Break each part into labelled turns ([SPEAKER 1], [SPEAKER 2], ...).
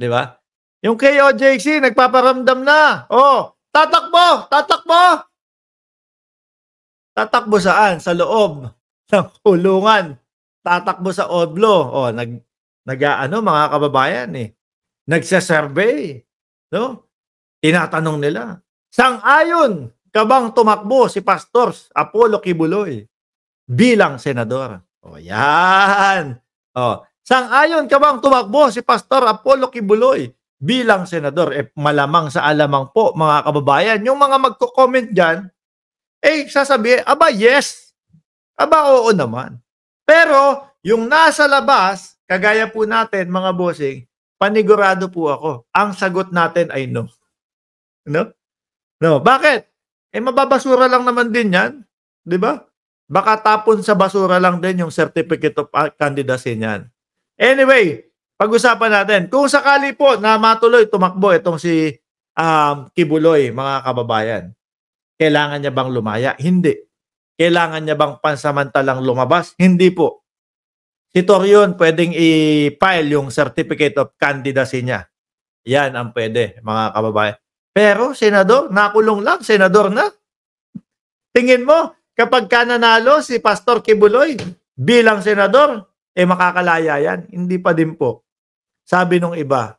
[SPEAKER 1] 'Di ba? Yung kay OJC nagpaparamdam na. Oh, tatakbo, tatakbo. Tatakbo saan? Sa loob ng kulungan. Tatakbo sa OBLO. Oh, nag-aano mga kababayan eh. Nagse-survey, no? Tinatanong nila, sang-ayon ka bang tumakbo si Pastor Apollo Kibuloy bilang senador? O yan. O, sang-ayon ka bang tumakbo si Pastor Apollo Kibuloy bilang senador? Eh, malamang sa alamang po, mga kababayan, yung mga magko-comment dyan, eh, sasabihin, aba, yes. Aba, oo naman. Pero, yung nasa labas, kagaya po natin, mga bossing, panigurado po ako. Ang sagot natin ay no. No? No, bakit? Eh mababasura lang naman din 'yan, 'di ba? Baka tapon sa basura lang din yung certificate of candidacy niyan. Anyway, pag-usapan natin. Kung sakali po na matuloy tumakbo itong si Kibuloy, mga kababayan, kailangan niya bang lumaya? Hindi. Kailangan niya bang pansamantalang lumabas? Hindi po. Si Torion pwedeng i-file yung certificate of candidacy niya. Yan ang pwede, mga kababayan. Pero, senador, nakulong lang, senador na. Tingin mo, kapag ka nanalo si Pastor Kibuloy bilang senador, eh makakalaya yan. Hindi pa din po. Sabi nung iba,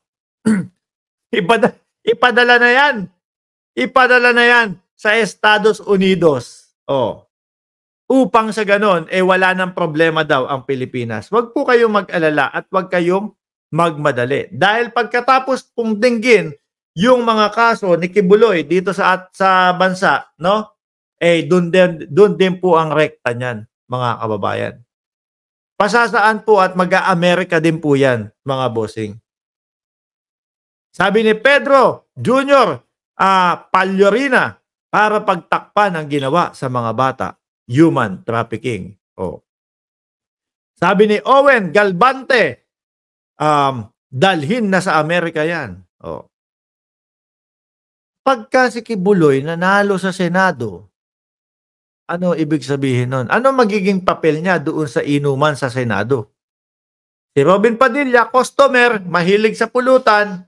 [SPEAKER 1] ipadala na yan. Ipadala na yan sa Estados Unidos. Oh. Upang sa ganon, eh wala nang problema daw ang Pilipinas. Huwag po kayong mag-alala at huwag kayong magmadali. Dahil pagkatapos pong dinggin yung mga kaso ni Kibuloy dito sa bansa, no? Eh doon din po ang rekta niyan, mga kababayan. Pasasaan po at mag-Amerika din po 'yan, mga bossing. Sabi ni Pedro Jr. Pagliorina, para pagtakpan ang ginawa sa mga bata, human trafficking. Oh. Sabi ni Owen Galvante, dalhin na sa Amerika 'yan. Oh. Pagka si Kibuloy nanalo sa Senado, ano ibig sabihin nun? Ano magiging papel niya doon sa inuman sa Senado? Si Robin Padilla, customer, mahilig sa pulutan.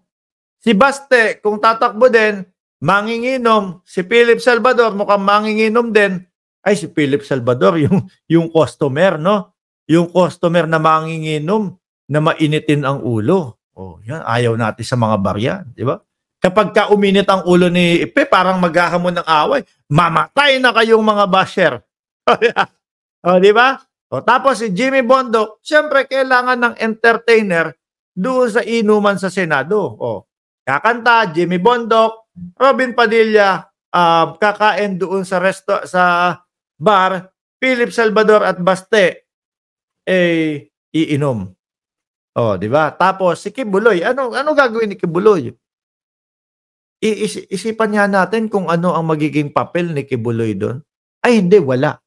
[SPEAKER 1] Si Baste, kung tatakbo din, manginginom. Si Philip Salvador, mukhang manginginom din. Ay, si Philip Salvador, yung customer, no? Yung customer na manginginom, na mainitin ang ulo. Oh, yan, ayaw natin sa mga barya, di ba? Kapag ka uminit ang ulo ni Ipe, parang maghahamon ng away. Mamatay na kayong mga basher. O, di ba? O, tapos si Jimmy Bondoc, siyempre kailangan ng entertainer doon sa inuman sa Senado. O, kakanta, Jimmy Bondoc, Robin Padilla, kakain doon sa bar, Philip Salvador at Baste, eh, iinom. O, di ba? Tapos si Kibuloy, ano gagawin ni Kibuloy? Isipan niya natin kung ano ang magiging papel ni Kibuloy doon. Ay, hindi, wala.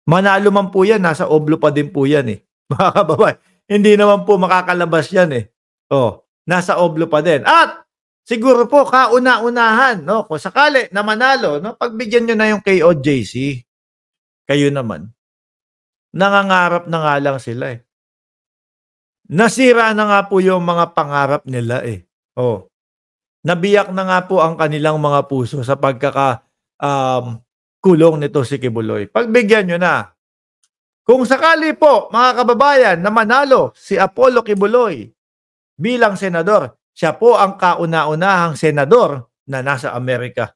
[SPEAKER 1] Manalo man po yan, nasa OBLO pa din po yan eh. Mga kababayan, hindi naman po makakalabas yan eh. Oh, nasa OBLO pa din. At siguro po, kauna-unahan, no? Kung sakali na manalo, no? Pagbigyan nyo na yung KOJC. Kayo naman. Nangangarap na nga lang sila eh. Nasira na nga po yung mga pangarap nila eh. Oh. Nabiyak na nga po ang kanilang mga puso sa kulong nito si Kibuloy. Pagbigyan nyo na. Kung sakali po, mga kababayan, na manalo si Apollo Kibuloy bilang senador, siya po ang kauna-unahang senador na nasa Amerika.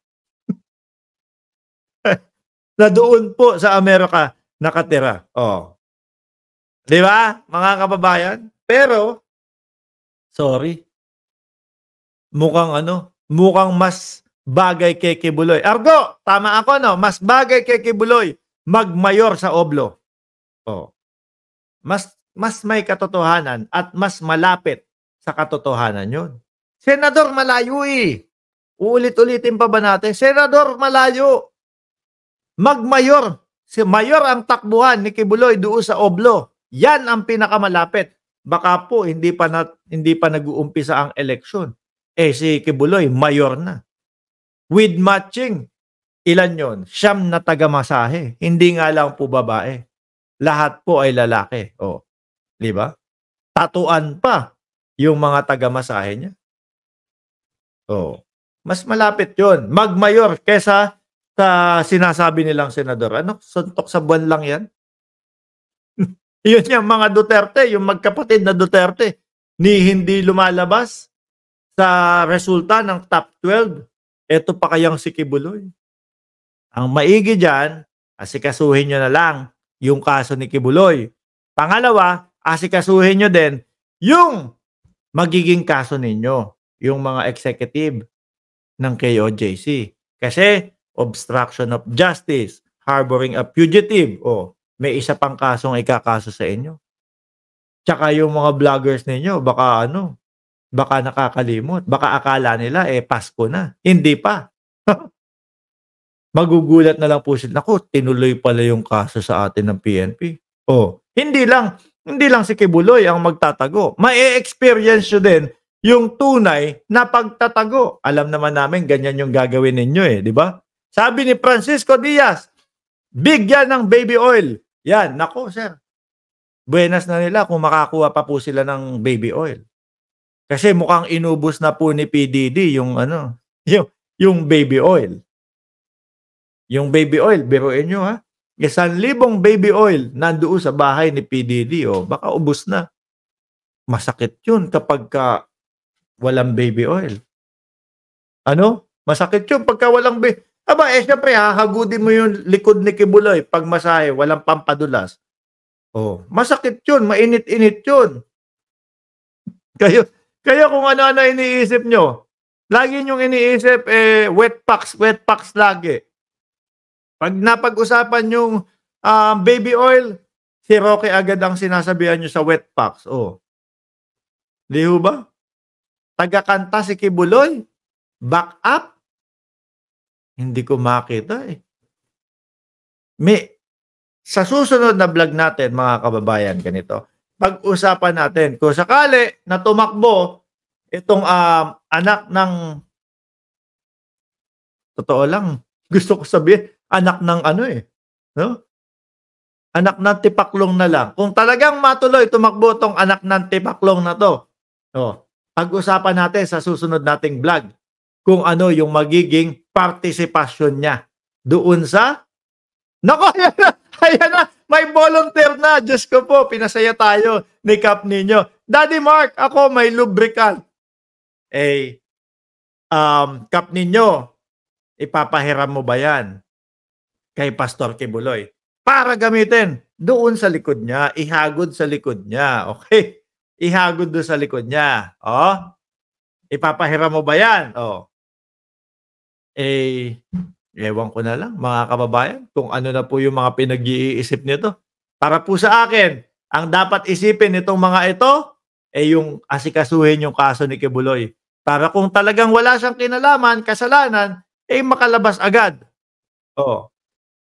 [SPEAKER 1] Na doon po sa Amerika nakatira. Oh. Di ba, mga kababayan? Pero, sorry, mukhang mas bagay kay Kibuloy. Argo, tama ako, no? Mas bagay kay Kibuloy magmayor sa OBLO. Oh. Mas may katotohanan at mas malapit sa katotohanan yun. Senador, malayo eh. Uulit-ulitin pa ba natin? Senador, malayo. Magmayor. Si mayor ang takbuhan ni Kibuloy doon sa OBLO. Yan ang pinakamalapit. Baka po hindi pa nag-uumpisa ang eleksyon. Eh si Kibuloy, mayor na. With matching, ilan yon? 9 na taga-masahe. Hindi nga lang po babae. Lahat po ay lalaki. O, di ba? Tatuan pa yung mga taga-masahe niya. Oh, mas malapit 'yun, magmayor kaysa sa sinasabi nilang senador. Ano, suntok sa buwan lang 'yan? 'Yun yang mga Duterte, yung magkapatid na Duterte, ni hindi lumalabas sa resulta ng top 12. Eto pa kayang si Kibuloy. Ang maigi diyan, asikasuhin niyo na lang yung kaso ni Kibuloy. Pangalawa, asikasuhin niyo din yung magiging kaso ninyo, yung mga executive ng KOJC. Kasi obstruction of justice, harboring a fugitive, may isa pang kasong ikakaso sa inyo. Tsaka yung mga vloggers ninyo baka ano, baka nakakalimot, baka akala nila, Pasko na, hindi pa. Magugulat na lang po sila, naku, tinuloy pala yung kaso sa atin ng PNP. Hindi lang si Kibuloy ang magtatago, mae-experience nyo din yung tunay na pagtatago. Alam naman namin ganyan yung gagawin ninyo, 'di ba? Sabi ni Francisco Diaz, bigyan ng baby oil. Yan, nako sir. Buenas na nila kung makakuha pa po sila ng baby oil. Kasi mukhang inubos na po ni PDD yung ano, yung baby oil. Yung baby oil, biruin nyo ha. 1,000 baby oil nandoon sa bahay ni PDD, baka ubos na. Masakit yun kapag walang baby oil. Ano? Masakit yun pagka walang aba, syempre hahagudin mo yung likod ni Kibuloy pag masahe, walang pampadulas. Masakit yun, mainit-init yun. Kayo kung ano-ano iniisip nyo, lagi nyong iniisip, wet packs lagi. Pag napag-usapan yung baby oil, si Roque agad ang sinasabihan nyo sa wet packs. Di ho ba? Taga-kanta si Kibuloy, back up. Hindi ko makita sa susunod na vlog natin, mga kababayan, ganito. Pag-usapan natin kung sakali na tumakbo itong anak ng, totoo lang, gusto ko sabihin, anak ng no? Anak ng tipaklong na lang. Kung talagang matuloy tumakbo tong anak ng tipaklong na to, pag-usapan natin sa susunod nating vlog kung ano yung magiging partisipasyon niya doon sa, nako, ayan na, may volunteer na. Diyos ko po, pinasaya tayo ni Kap ninyo. Daddy Mark, ako may lubricant. Kap ninyo, ipapahiram mo ba yan kay Pastor Kibuloy? Para gamitin doon sa likod niya, ihagod sa likod niya. Okay? Ihagod doon sa likod niya. Ipapahiram mo ba yan? Ewan ko na lang, mga kababayan, kung ano na po yung mga pinag-iisip nito. Para po sa akin, ang dapat isipin nitong mga ito, yung asikasuhin yung kaso ni Kibuloy. Para kung talagang wala siyang kinalaman, kasalanan, makalabas agad.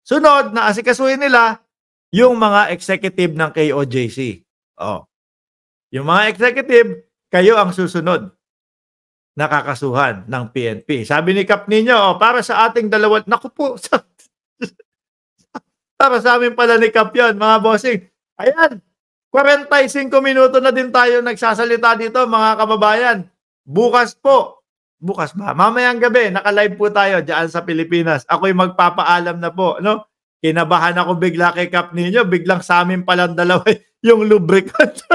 [SPEAKER 1] Sunod na asikasuhin nila, yung mga executive ng KOJC. Yung mga executive, kayo ang susunod nakakasuhan ng PNP. Sabi ni Kap ninyo, para sa ating dalawa, naku po, para sa amin pala ni Kap yun, mga bossing. Ayan, 45 minuto na din tayo nagsasalita dito, mga kababayan. Bukas ba? Mamayang gabi, naka-live po tayo dyan sa Pilipinas. Ako'y magpapaalam na po, no? Kinabahan ako bigla kay Kap ninyo, biglang sa amin palang dalawa yung lubricant.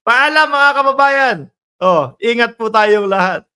[SPEAKER 1] Paalam, mga kababayan. Ingat po tayong lahat.